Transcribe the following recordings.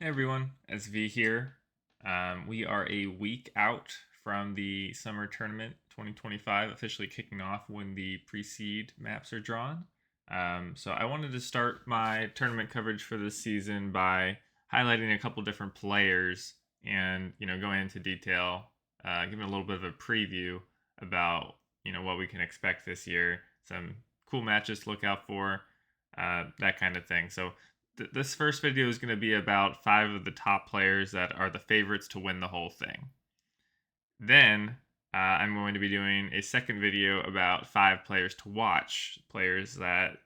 Hey everyone, SV here. We are a week out from the summer tournament 2025 officially kicking off when the pre-seed maps are drawn. So I wanted to start my tournament coverage for this season by highlighting a couple different players and going into detail, giving a little bit of a preview about what we can expect this year, some cool matches to look out for, that kind of thing. So this first video is going to be about 5 of the top players that are the favorites to win the whole thing. Then I'm going to be doing a second video about 5 players to watch, players that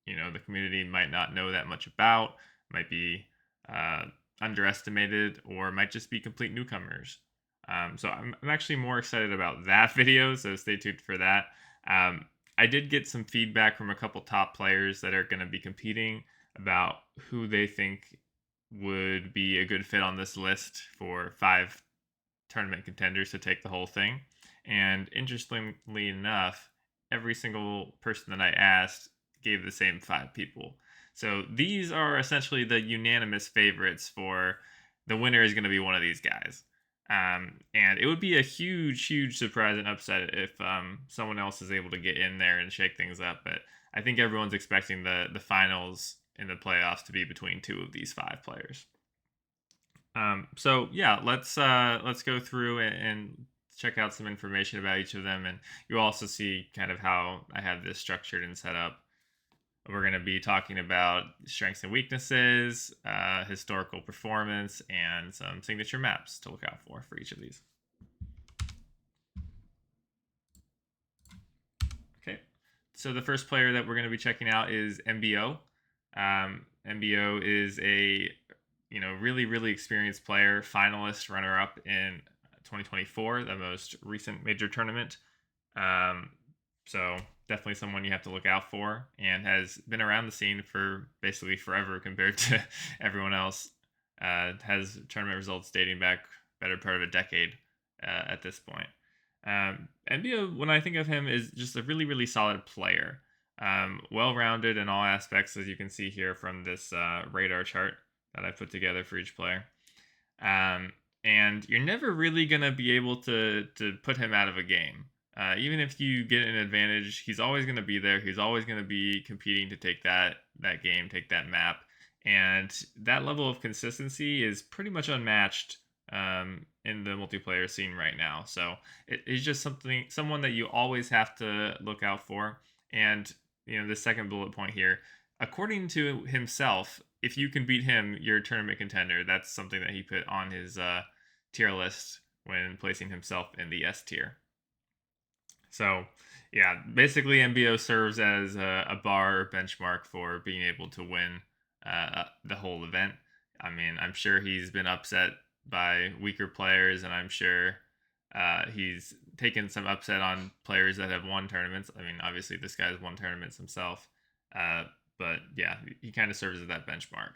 the community might not know that much about, might be uh, underestimated, or might just be complete newcomers. So I'm actually more excited about that video, so stay tuned for that. I did get some feedback from a couple top players that are going to be competing about who they think would be a good fit on this list for 5 tournament contenders to take the whole thing. And interestingly enough, every single person that I asked gave the same 5 people. So these are essentially the unanimous favorites for the winner is going to be one of these guys. And it would be a huge, huge surprise and upset if someone else is able to get in there and shake things up. But I think everyone's expecting the finals in the playoffs to be between 2 of these 5 players. So yeah, let's go through and check out some information about each of them, and you'll also see kind of how I have this structured and set up. We're going to be talking about strengths and weaknesses, historical performance, and some signature maps to look out for each of these. Okay, so the first player that we're going to be checking out is MBO. MBO is a really really experienced player, finalist, runner up in 2024, the most recent major tournament. So definitely someone you have to look out for, and has been around the scene for basically forever compared to everyone else. Has tournament results dating back better part of a decade at this point. MBO, when I think of him, is just a really really solid player. Well-rounded in all aspects, as you can see here from this radar chart that I put together for each player. And you're never really going to be able to put him out of a game. Even if you get an advantage, he's always going to be there. He's always going to be competing to take that game, take that map. And that level of consistency is pretty much unmatched in the multiplayer scene right now. So it's just someone that you always have to look out for. And the second bullet point here, according to himself, if you can beat him, you're a tournament contender. That's something that he put on his tier list when placing himself in the S tier. So, yeah, basically MBO serves as a bar or benchmark for being able to win the whole event. I mean, I'm sure he's been upset by weaker players, and I'm sure he's taken some upset on players that have won tournaments. I mean, obviously, this guy's won tournaments himself. But yeah, he kind of serves as that benchmark.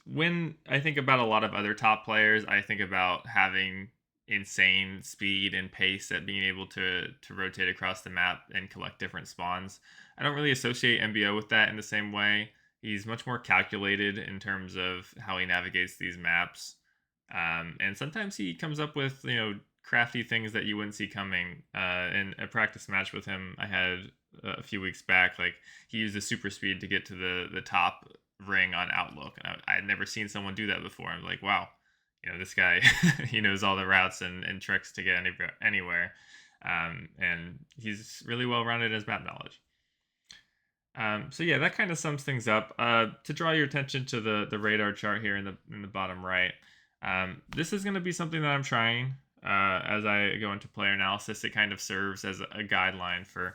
When I think about a lot of other top players, I think about having insane speed and pace at being able to rotate across the map and collect different spawns. I don't really associate MBO with that in the same way. He's much more calculated in terms of how he navigates these maps. And sometimes he comes up with crafty things that you wouldn't see coming. In a practice match with him I had a few weeks back, like he used the super speed to get to the top ring on Outlook, and I had never seen someone do that before. I'm like, wow, this guy he knows all the routes and tricks to get anywhere. And he's really well rounded in his map knowledge. So yeah, that kind of sums things up. To draw your attention to the radar chart here in the bottom right, this is going to be something that I'm trying as I go into player analysis. It kind of serves as a guideline for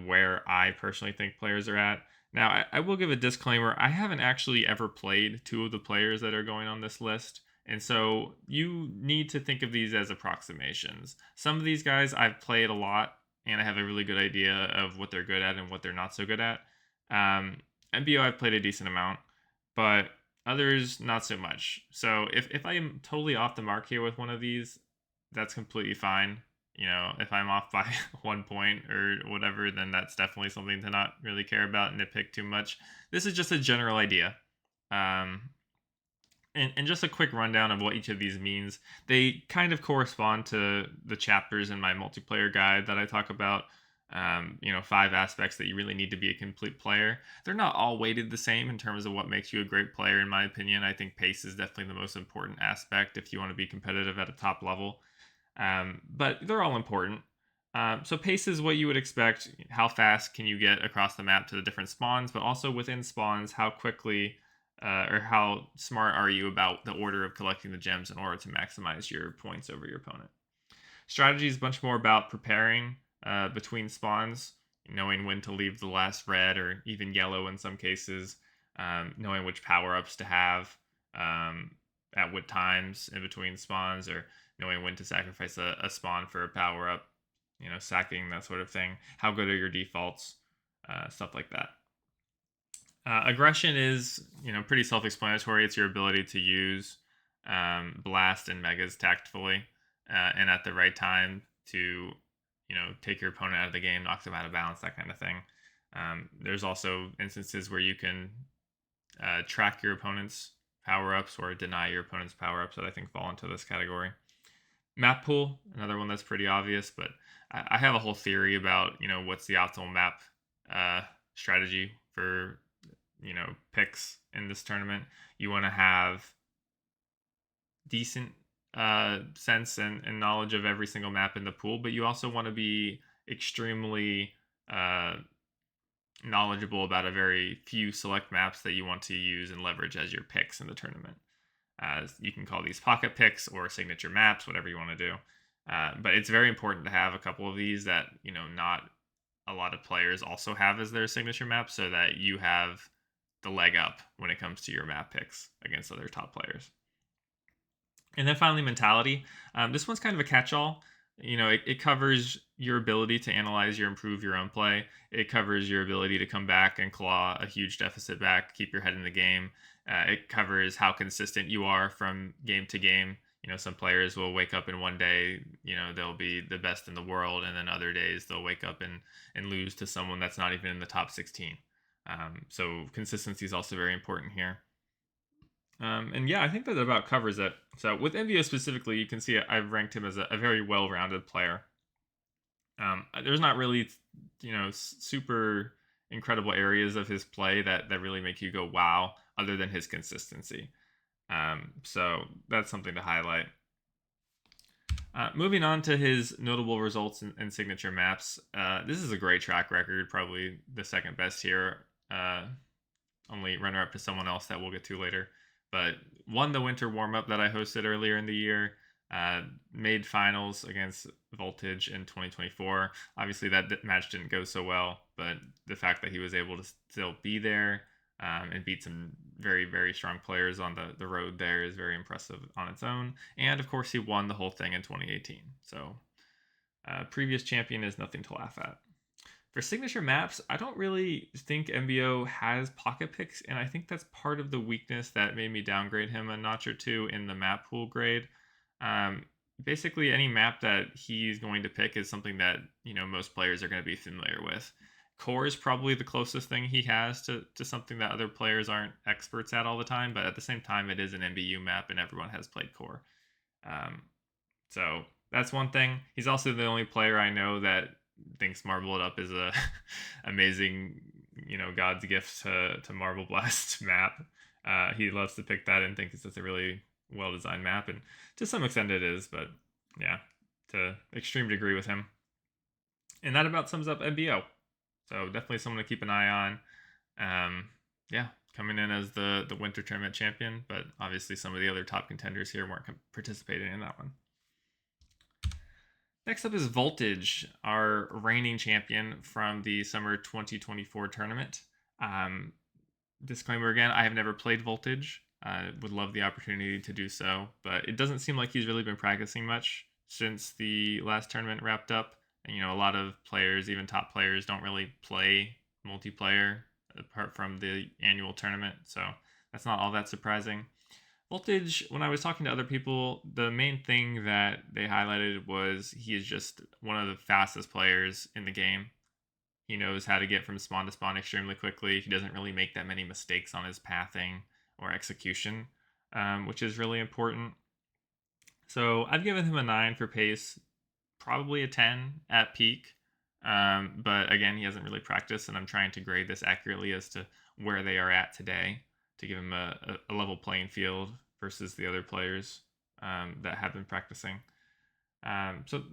where I personally think players are at. Now, I will give a disclaimer. I haven't actually ever played 2 of the players that are going on this list. And so you need to think of these as approximations. Some of these guys I've played a lot, and I have a really good idea of what they're good at and what they're not so good at. MBO I've played a decent amount, but others not so much. So if I am totally off the mark here with one of these, that's completely fine. If I'm off by 1 point or whatever, then that's definitely something to not really care about and nitpick too much. This is just a general idea. And just a quick rundown of what each of these means. They kind of correspond to the chapters in my multiplayer guide that I talk about. 5 aspects that you really need to be a complete player. They're not all weighted the same in terms of what makes you a great player, in my opinion. I think pace is definitely the most important aspect if you want to be competitive at a top level. But they're all important. So pace is what you would expect. How fast can you get across the map to the different spawns, but also within spawns, how quickly or how smart are you about the order of collecting the gems in order to maximize your points over your opponent. Strategy is a bunch more about preparing between spawns, knowing when to leave the last red or even yellow in some cases, knowing which power ups to have at what times in between spawns, or knowing when to sacrifice a spawn for a power up, sacking, that sort of thing. How good are your defaults? Stuff like that. Aggression is, pretty self-explanatory. It's your ability to use blast and megas tactfully and at the right time to, take your opponent out of the game, knock them out of balance, that kind of thing. There's also instances where you can track your opponent's power-ups or deny your opponent's power-ups that I think fall into this category. Map pool, another one that's pretty obvious, but I have a whole theory about, what's the optimal map strategy for picks in this tournament. You want to have decent sense and knowledge of every single map in the pool, but you also want to be extremely knowledgeable about a very few select maps that you want to use and leverage as your picks in the tournament. As you can call these pocket picks or signature maps, whatever you want to do. But it's very important to have a couple of these that not a lot of players also have as their signature map, so that you have the leg up when it comes to your map picks against other top players. And then finally, mentality. This one's kind of a catch-all. It covers your ability to analyze your improve your own play. It covers your ability to come back and claw a huge deficit back, keep your head in the game. It covers how consistent you are from game to game. Some players will wake up in one day, they'll be the best in the world, and then other days they'll wake up and lose to someone that's not even in the top 16. So consistency is also very important here. And yeah, I think that about covers it. So with MVO specifically, you can see I've ranked him as a very well-rounded player. There's not really, super incredible areas of his play that really make you go wow, other than his consistency. So that's something to highlight. Moving on to his notable results and signature maps. This is a great track record, probably the second best here. Only runner-up to someone else that we'll get to later. But won the winter warm-up that I hosted earlier in the year. Made finals against Voltage in 2024. Obviously, that match didn't go so well, but the fact that he was able to still be there and beat some very, very strong players on the road there is very impressive on its own. And of course, he won the whole thing in 2018. So, previous champion is nothing to laugh at. For signature maps, I don't really think MBO has pocket picks, and I think that's part of the weakness that made me downgrade him a notch or two in the map pool grade. Basically, any map that he's going to pick is something that most players are going to be familiar with. Core is probably the closest thing he has to something that other players aren't experts at all the time, but at the same time, it is an MBU map, and everyone has played Core. So that's one thing. He's also the only player I know that thinks Marble It Up is a amazing, God's gift to Marble Blast map. He loves to pick that and thinks it's a really well-designed map, and to some extent it is, but yeah, to extreme degree with him. And that about sums up MBO. So definitely someone to keep an eye on. Coming in as the winter tournament champion, but obviously some of the other top contenders here weren't participating in that one. Next up is Voltage, our reigning champion from the summer 2024 tournament. Disclaimer again, I have never played Voltage. I would love the opportunity to do so, but it doesn't seem like he's really been practicing much since the last tournament wrapped up. And, a lot of players, even top players, don't really play multiplayer apart from the annual tournament, so that's not all that surprising. Voltage, when I was talking to other people, the main thing that they highlighted was he is just one of the fastest players in the game. He knows how to get from spawn to spawn extremely quickly. He doesn't really make that many mistakes on his pathing or execution. which is really important. So I've given him a 9 for pace, probably a 10 at peak. But again, he hasn't really practiced, and I'm trying to grade this accurately as to where they are at today to give him a level playing field versus the other players that have been practicing. So,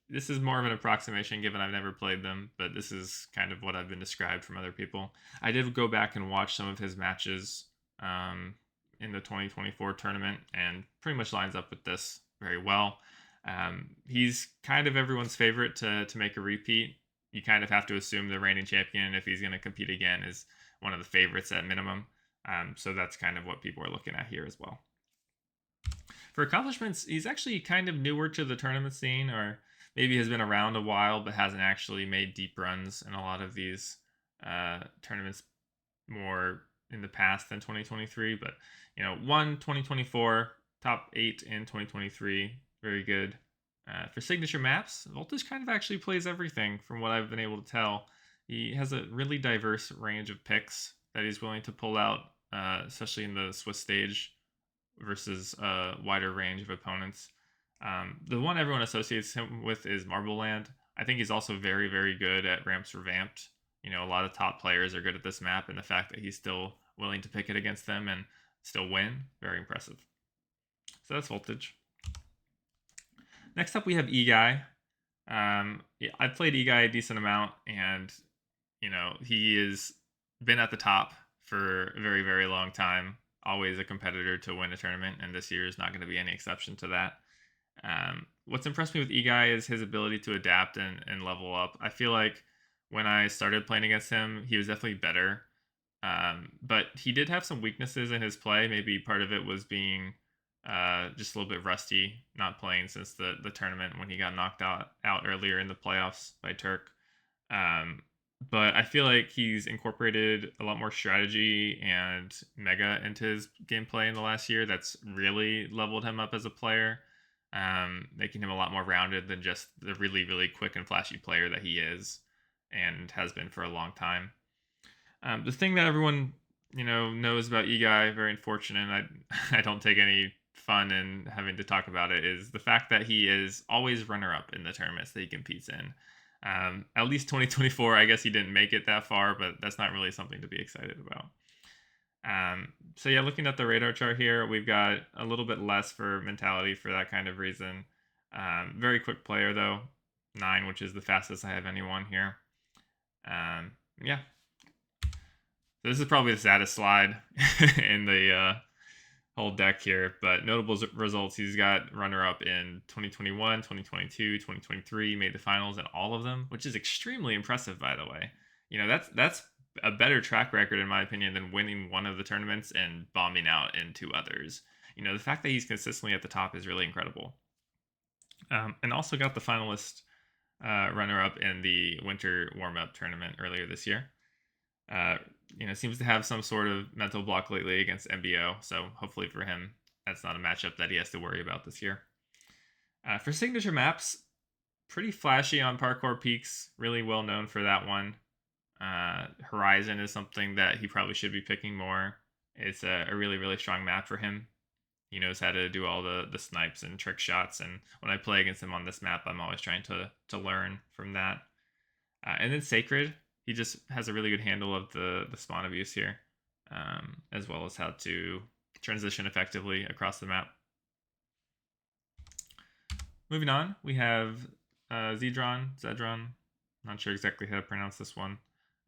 this is more of an approximation given I've never played them, but this is kind of what I've been described from other people. I did go back and watch some of his matches in the 2024 tournament, and pretty much lines up with this very well. He's kind of everyone's favorite to make a repeat. You kind of have to assume the reigning champion, if he's going to compete again, is one of the favorites at minimum. So that's kind of what people are looking at here as well. For accomplishments, he's actually kind of newer to the tournament scene, or maybe has been around a while but hasn't actually made deep runs in a lot of these tournaments more in the past than 2023. But, won 2024, top 8 in 2023, very good. For signature maps, Voltage kind of actually plays everything from what I've been able to tell. He has a really diverse range of picks that he's willing to pull out, especially in the Swiss stage versus a wider range of opponents. The one everyone associates him with is Marble Land. I think he's also very, very good at Ramps Revamped. A lot of top players are good at this map, and the fact that he's still willing to pick it against them and still win, very impressive. So that's Voltage. Next up, we have E-Guy. I've played E-Guy a decent amount, and, he has been at the top for a very, very long time. Always a competitor to win a tournament, and this year is not going to be any exception to that. What's impressed me with E-Guy is his ability to adapt and level up. I feel like when I started playing against him, he was definitely better. But he did have some weaknesses in his play. Maybe part of it was being just a little bit rusty, not playing since the tournament when he got knocked out earlier in the playoffs by Turk. But I feel like he's incorporated a lot more strategy and mega into his gameplay in the last year. That's really leveled him up as a player, making him a lot more rounded than just the really, really quick and flashy player that he is and has been for a long time. The thing that everyone knows about E-Guy, very unfortunate, and I don't take any fun in having to talk about it, is the fact that he is always runner-up in the tournaments that he competes in. At least 2024, I guess he didn't make it that far, but that's not really something to be excited about. So yeah, looking at the radar chart here, we've got a little bit less for mentality for that kind of reason. Very quick player though, 9, which is the fastest I have anyone here. Yeah. So this is probably the saddest slide in the whole deck here, but notable results. He's got runner-up in 2021, 2022, 2023, made the finals in all of them, which is extremely impressive, by the way. That's a better track record, in my opinion, than winning one of the tournaments and bombing out in 2 others. The fact that he's consistently at the top is really incredible. And also got the finalist runner-up in the winter warm-up tournament earlier this year. Seems to have some sort of mental block lately against MBO, so hopefully for him, that's not a matchup that he has to worry about this year. For signature maps, pretty flashy on Parkour Peaks, really well known for that one. Horizon is something that he probably should be picking more. It's a really, really strong map for him. He knows how to do all the snipes and trick shots, and when I play against him on this map, I'm always trying to learn from that. And then Sacred, he just has a really good handle of the spawn abuse here, as well as how to transition effectively across the map. Moving on, we have Zedron, not sure exactly how to pronounce this one,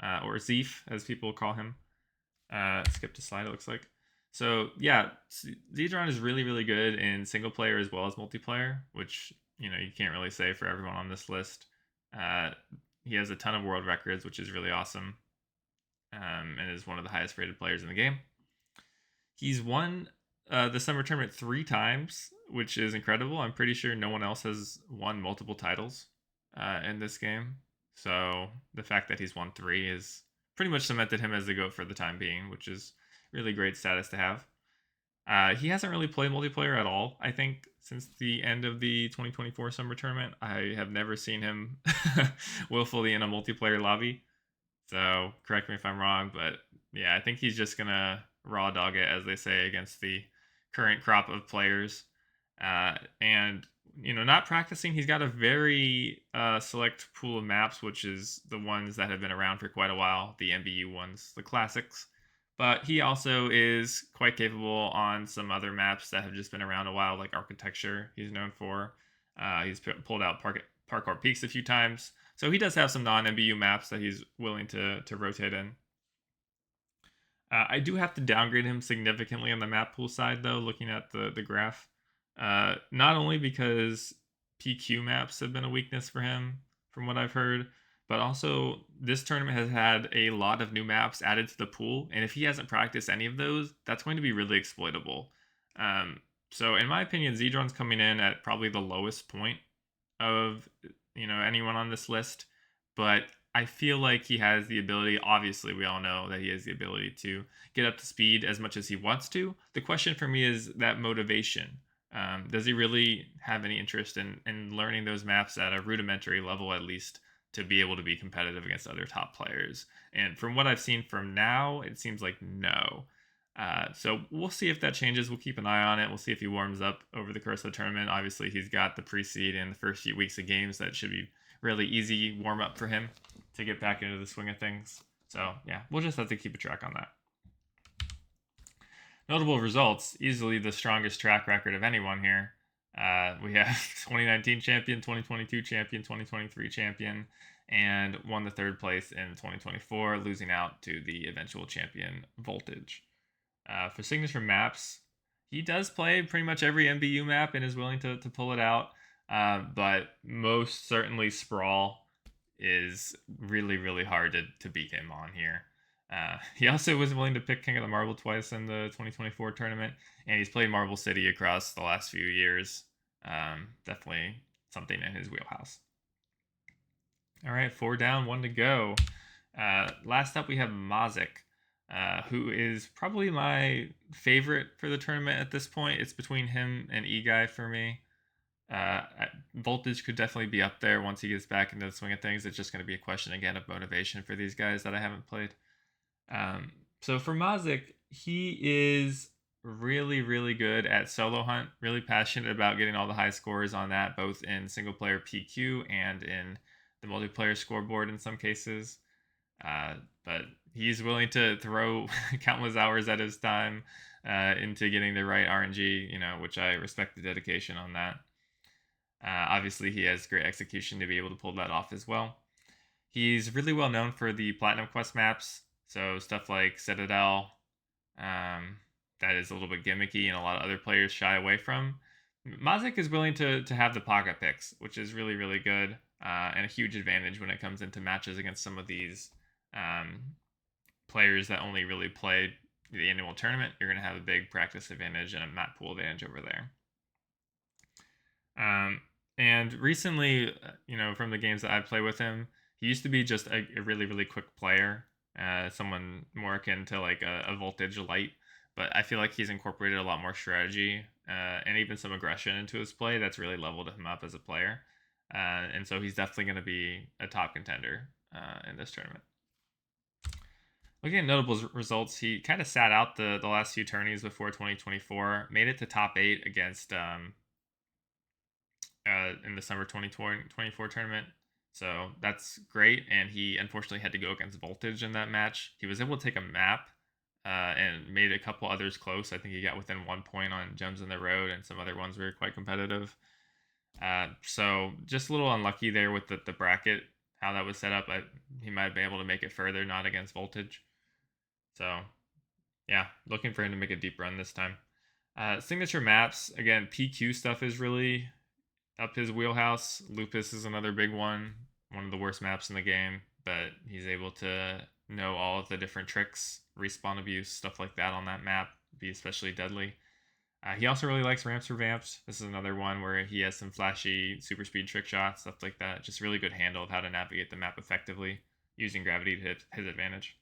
or Zeef, as people call him. Skipped a slide, it looks like. So yeah, Zedron is really, really good in single player as well as multiplayer, which you can't really say for everyone on this list. He has a ton of world records, which is really awesome, and is one of the highest rated players in the game. He's won the summer tournament 3 times, which is incredible. I'm pretty sure no one else has won multiple titles in this game. So the fact that he's won 3 is pretty much cemented him as the GOAT for the time being, which is really great status to have. He hasn't really played multiplayer at all, I think, since the end of the 2024 summer tournament. I have never seen him willfully in a multiplayer lobby. So correct me if I'm wrong, but yeah, I think he's just going to raw dog it, as they say, against the current crop of players. And not practicing, he's got a very select pool of maps, which is the ones that have been around for quite a while, the MBU ones, the classics. But he also is quite capable on some other maps that have just been around a while, like Architecture, he's known for. He's pulled out Parkour Peaks a few times. So he does have some non-MBU maps that he's willing to rotate in. I do have to downgrade him significantly on the map pool side, though, looking at the graph. Not only because PQ maps have been a weakness for him, from what I've heard, but also this tournament has had a lot of new maps added to the pool, and if he hasn't practiced any of those, that's going to be really exploitable. So, in my opinion, Zedron's coming in at probably the lowest point of anyone on this list, but I feel like he has the ability. Obviously, we all know that he has the ability to get up to speed as much as he wants to. The question for me is that motivation. Does he really have any interest in learning those maps at a rudimentary level, at least, to be able to be competitive against other top players? And from what I've seen from now, it seems like no. So we'll see if that changes. We'll keep an eye on it. We'll see if he warms up over the course of the tournament. Obviously, he's got the pre-seed and the first few weeks of games. That should be really easy warm up for him to get back into the swing of things. So yeah, we'll just have to keep a track on that. Notable results, easily the strongest track record of anyone here. We have 2019 champion, 2022 champion, 2023 champion, and won the third place in 2024, losing out to the eventual champion Voltage. For signature maps, he does play pretty much every MBU map and is willing to pull it out. But most certainly Sprawl is really, really hard to beat him on here. He also was willing to pick King of the Marble twice in the 2024 tournament, and he's played Marble City across the last few years. Definitely something in his wheelhouse. All right, 4 down, 1 to go. Last up, we have Mazik. Who is probably my favorite for the tournament at this point. It's between him and E-Guy for me. Voltage could definitely be up there once he gets back into the swing of things. It's just going to be a question again of motivation for these guys that I haven't played. So for Mazik, he is really, really good at solo hunt, really passionate about getting all the high scores on that, both in single player PQ and in the multiplayer scoreboard in some cases. But he's willing to throw countless hours at his time into getting the right RNG, which I respect the dedication on that. Obviously, he has great execution to be able to pull that off as well. He's really well known for the Platinum Quest maps, so stuff like Citadel, that is a little bit gimmicky and a lot of other players shy away from. Mazik is willing to have the pocket picks, which is really, really good and a huge advantage when it comes into matches against some of these players that only really play the annual tournament. You're going to have a big practice advantage and a map pool advantage over there. And recently, from the games that I play with him, he used to be just a really, really quick player, someone more akin to like a Voltage Light. But I feel like he's incorporated a lot more strategy and even some aggression into his play that's really leveled him up as a player. And so he's definitely going to be a top contender in this tournament. Looking at notable results, he kind of sat out the last few tourneys before 2024, made it to top 8 against in the summer 2024 tournament. So that's great, and he unfortunately had to go against Voltage in that match. He was able to take a map and made a couple others close. I think he got within 1 point on Gems in the Road, and some other ones were quite competitive. So just a little unlucky there with the bracket, how that was set up. He might be able to make it further, not against Voltage. So, yeah, looking for him to make a deep run this time. Signature maps, again, PQ stuff is really up his wheelhouse. Lupus is another big one of the worst maps in the game, but he's able to know all of the different tricks, respawn abuse, stuff like that on that map, be especially deadly. He also really likes Ramps Revamped. This is another one where he has some flashy super speed trick shots, stuff like that. Just really good handle of how to navigate the map effectively using gravity to his advantage.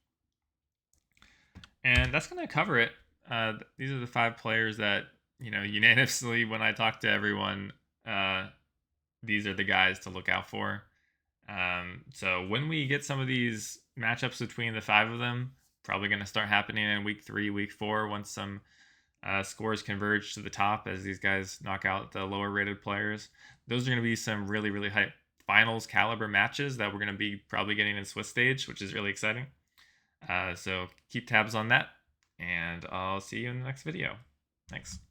And that's going to cover it. These are the 5 players that, unanimously when I talk to everyone, these are the guys to look out for. So when we get some of these matchups between the 5 of them, probably going to start happening in week 3, week 4, once some scores converge to the top as these guys knock out the lower rated players. Those are going to be some really, really high finals caliber matches that we're going to be probably getting in Swiss stage, which is really exciting. So keep tabs on that, and I'll see you in the next video. Thanks.